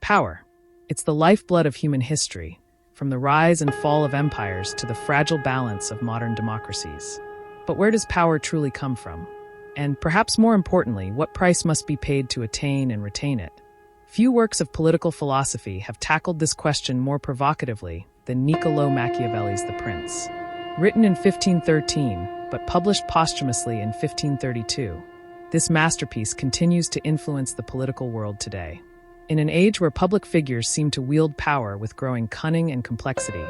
Power. It's the lifeblood of human history, from the rise and fall of empires to the fragile balance of modern democracies. But where does power truly come from? And perhaps more importantly, what price must be paid to attain and retain it? Few works of political philosophy have tackled this question more provocatively than Niccolò Machiavelli's The Prince. Written in 1513, but published posthumously in 1532, this masterpiece continues to influence the political world today. In an age where public figures seem to wield power with growing cunning and complexity,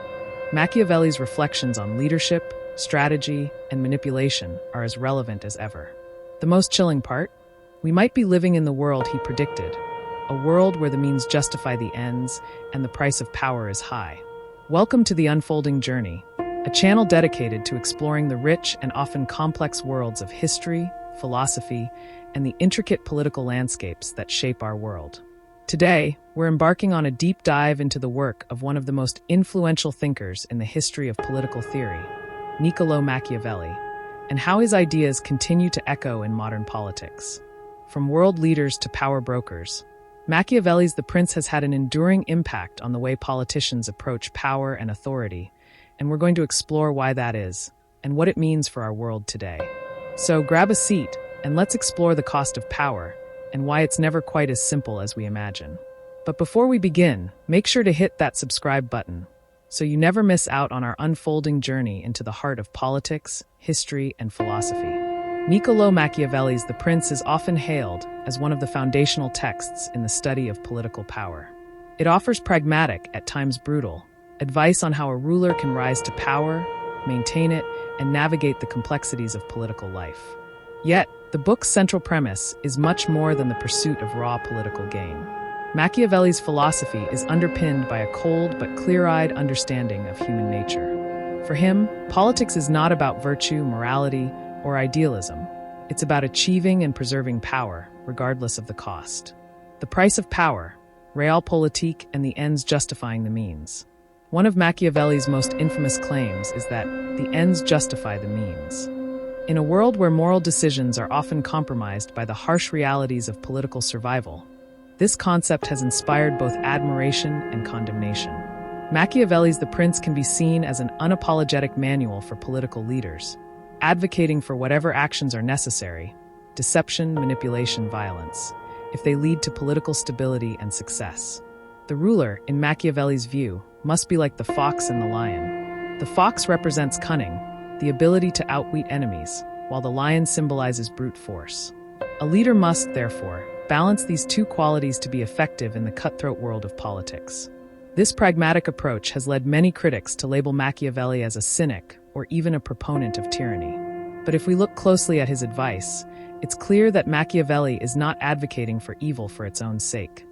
Machiavelli's reflections on leadership, strategy, and manipulation are as relevant as ever. The most chilling part? We might be living in the world he predicted, a world where the means justify the ends and the price of power is high. Welcome to The Unfolding Journey, a channel dedicated to exploring the rich and often complex worlds of history, philosophy, and the intricate political landscapes that shape our world. Today, we're embarking on a deep dive into the work of one of the most influential thinkers in the history of political theory, Niccolò Machiavelli, and how his ideas continue to echo in modern politics. From world leaders to power brokers, Machiavelli's The Prince has had an enduring impact on the way politicians approach power and authority, and we're going to explore why that is and what it means for our world today. So grab a seat and let's explore the cost of power and why it's never quite as simple as we imagine. But before we begin, make sure to hit that subscribe button so you never miss out on our unfolding journey into the heart of politics, history, and philosophy. Niccolò Machiavelli's The Prince is often hailed as one of the foundational texts in the study of political power. It offers pragmatic, at times brutal, advice on how a ruler can rise to power, maintain it, and navigate the complexities of political life. Yet, the book's central premise is much more than the pursuit of raw political gain. Machiavelli's philosophy is underpinned by a cold but clear-eyed understanding of human nature. For him, politics is not about virtue, morality, or idealism. It's about achieving and preserving power, regardless of the cost. The price of power, Realpolitik, and the ends justifying the means. One of Machiavelli's most infamous claims is that the ends justify the means. In a world where moral decisions are often compromised by the harsh realities of political survival, this concept has inspired both admiration and condemnation. Machiavelli's The Prince can be seen as an unapologetic manual for political leaders, advocating for whatever actions are necessary, deception, manipulation, violence, if they lead to political stability and success. The ruler, in Machiavelli's view, must be like the fox and the lion. The fox represents cunning, the ability to outwit enemies, while the lion symbolizes brute force. A leader must, therefore, balance these two qualities to be effective in the cutthroat world of politics. This pragmatic approach has led many critics to label Machiavelli as a cynic or even a proponent of tyranny. But if we look closely at his advice, it's clear that Machiavelli is not advocating for evil for its own sake.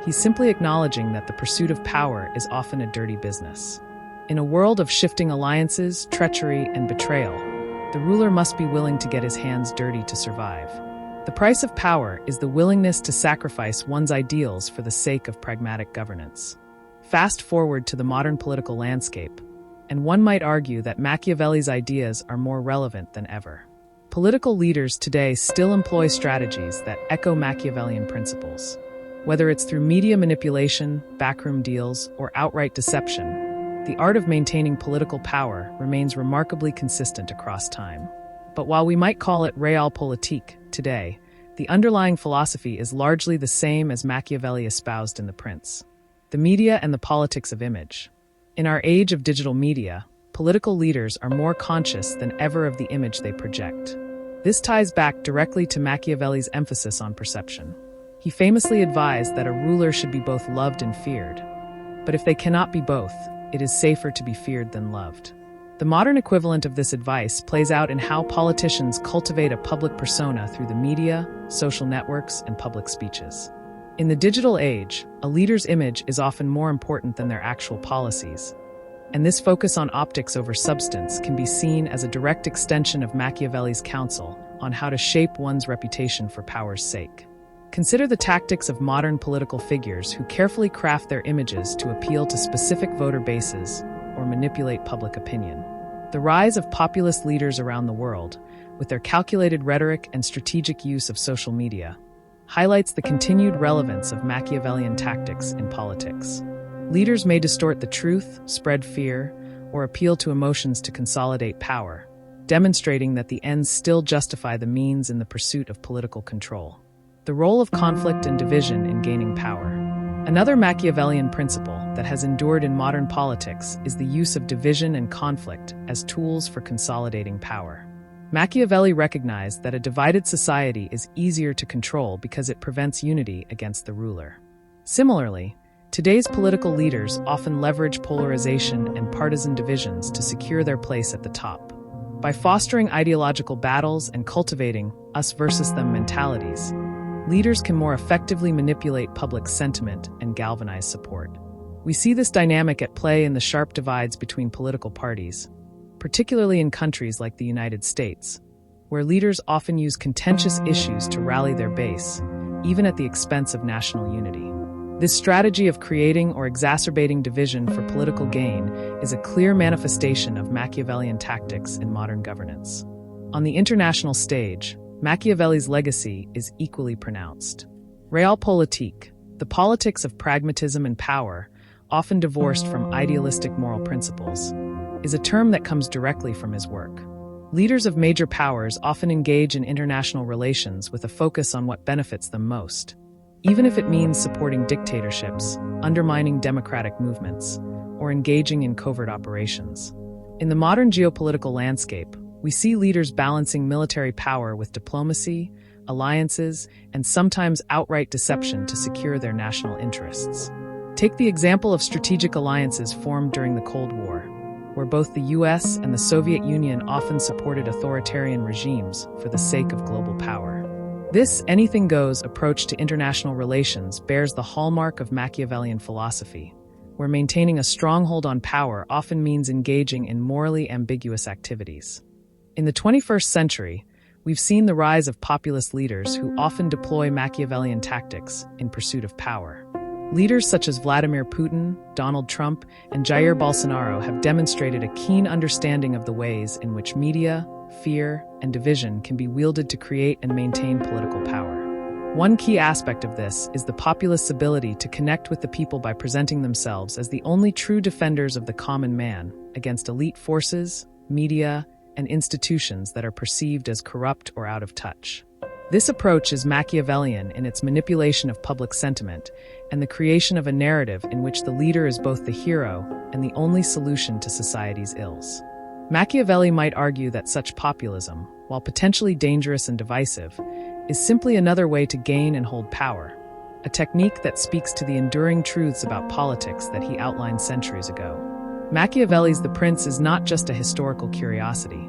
He's simply acknowledging that the pursuit of power is often a dirty business. In a world of shifting alliances, treachery, and betrayal, the ruler must be willing to get his hands dirty to survive. The price of power is the willingness to sacrifice one's ideals for the sake of pragmatic governance. Fast forward to the modern political landscape, and one might argue that Machiavelli's ideas are more relevant than ever. Political leaders today still employ strategies that echo Machiavellian principles. Whether it's through media manipulation, backroom deals, or outright deception, the art of maintaining political power remains remarkably consistent across time. But while we might call it Realpolitik today, the underlying philosophy is largely the same as Machiavelli espoused in The Prince: the media and the politics of image. In our age of digital media, political leaders are more conscious than ever of the image they project. This ties back directly to Machiavelli's emphasis on perception. He famously advised that a ruler should be both loved and feared. But if they cannot be both, it is safer to be feared than loved. The modern equivalent of this advice plays out in how politicians cultivate a public persona through the media, social networks, and public speeches. In the digital age, a leader's image is often more important than their actual policies, and this focus on optics over substance can be seen as a direct extension of Machiavelli's counsel on how to shape one's reputation for power's sake. Consider the tactics of modern political figures who carefully craft their images to appeal to specific voter bases or manipulate public opinion. The rise of populist leaders around the world, with their calculated rhetoric and strategic use of social media, highlights the continued relevance of Machiavellian tactics in politics. Leaders may distort the truth, spread fear, or appeal to emotions to consolidate power, demonstrating that the ends still justify the means in the pursuit of political control. The role of conflict and division in gaining power. Another Machiavellian principle that has endured in modern politics is the use of division and conflict as tools for consolidating power. Machiavelli recognized that a divided society is easier to control because it prevents unity against the ruler. Similarly, today's political leaders often leverage polarization and partisan divisions to secure their place at the top. By fostering ideological battles and cultivating us versus them mentalities, leaders can more effectively manipulate public sentiment and galvanize support. We see this dynamic at play in the sharp divides between political parties, particularly in countries like the United States, where leaders often use contentious issues to rally their base, even at the expense of national unity. This strategy of creating or exacerbating division for political gain is a clear manifestation of Machiavellian tactics in modern governance. On the international stage, Machiavelli's legacy is equally pronounced. Realpolitik, the politics of pragmatism and power, often divorced from idealistic moral principles, is a term that comes directly from his work. Leaders of major powers often engage in international relations with a focus on what benefits them most, even if it means supporting dictatorships, undermining democratic movements, or engaging in covert operations. In the modern geopolitical landscape, we see leaders balancing military power with diplomacy, alliances, and sometimes outright deception to secure their national interests. Take the example of strategic alliances formed during the Cold War, where both the US and the Soviet Union often supported authoritarian regimes for the sake of global power. This anything-goes approach to international relations bears the hallmark of Machiavellian philosophy, where maintaining a stronghold on power often means engaging in morally ambiguous activities. In the 21st century, we've seen the rise of populist leaders who often deploy Machiavellian tactics in pursuit of power. Leaders such as Vladimir Putin, Donald Trump, and Jair Bolsonaro have demonstrated a keen understanding of the ways in which media, fear, and division can be wielded to create and maintain political power. One key aspect of this is the populist's ability to connect with the people by presenting themselves as the only true defenders of the common man against elite forces, media, and institutions that are perceived as corrupt or out of touch. This approach is Machiavellian in its manipulation of public sentiment and the creation of a narrative in which the leader is both the hero and the only solution to society's ills. Machiavelli might argue that such populism, while potentially dangerous and divisive, is simply another way to gain and hold power, a technique that speaks to the enduring truths about politics that he outlined centuries ago. Machiavelli's The Prince is not just a historical curiosity.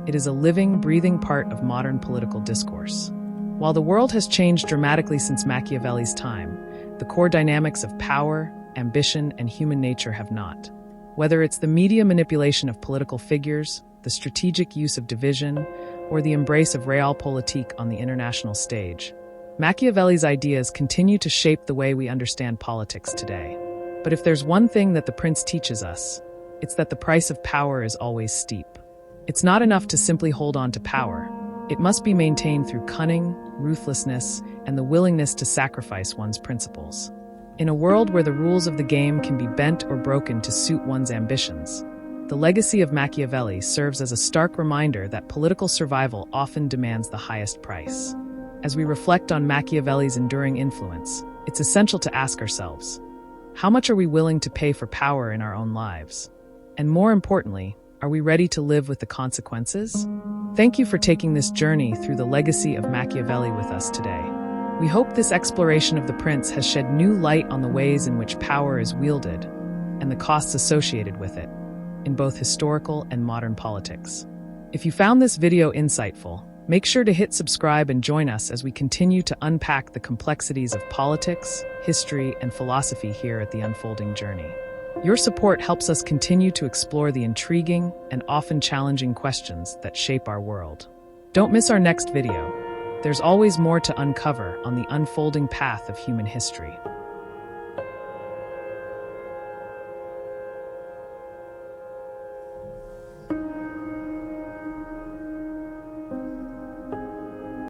It is a living, breathing part of modern political discourse. While the world has changed dramatically since Machiavelli's time, the core dynamics of power, ambition, and human nature have not. Whether it's the media manipulation of political figures, the strategic use of division, or the embrace of Realpolitik on the international stage, Machiavelli's ideas continue to shape the way we understand politics today. But if there's one thing that The Prince teaches us, it's that the price of power is always steep. It's not enough to simply hold on to power. It must be maintained through cunning, ruthlessness, and the willingness to sacrifice one's principles. In a world where the rules of the game can be bent or broken to suit one's ambitions, the legacy of Machiavelli serves as a stark reminder that political survival often demands the highest price. As we reflect on Machiavelli's enduring influence, it's essential to ask ourselves, how much are we willing to pay for power in our own lives? And more importantly, are we ready to live with the consequences? Thank you for taking this journey through the legacy of Machiavelli with us today. We hope this exploration of The Prince has shed new light on the ways in which power is wielded and the costs associated with it, in both historical and modern politics. If you found this video insightful, make sure to hit subscribe and join us as we continue to unpack the complexities of politics, history, and philosophy here at The Unfolding Journey. Your support helps us continue to explore the intriguing and often challenging questions that shape our world. Don't miss our next video. There's always more to uncover on the unfolding path of human history.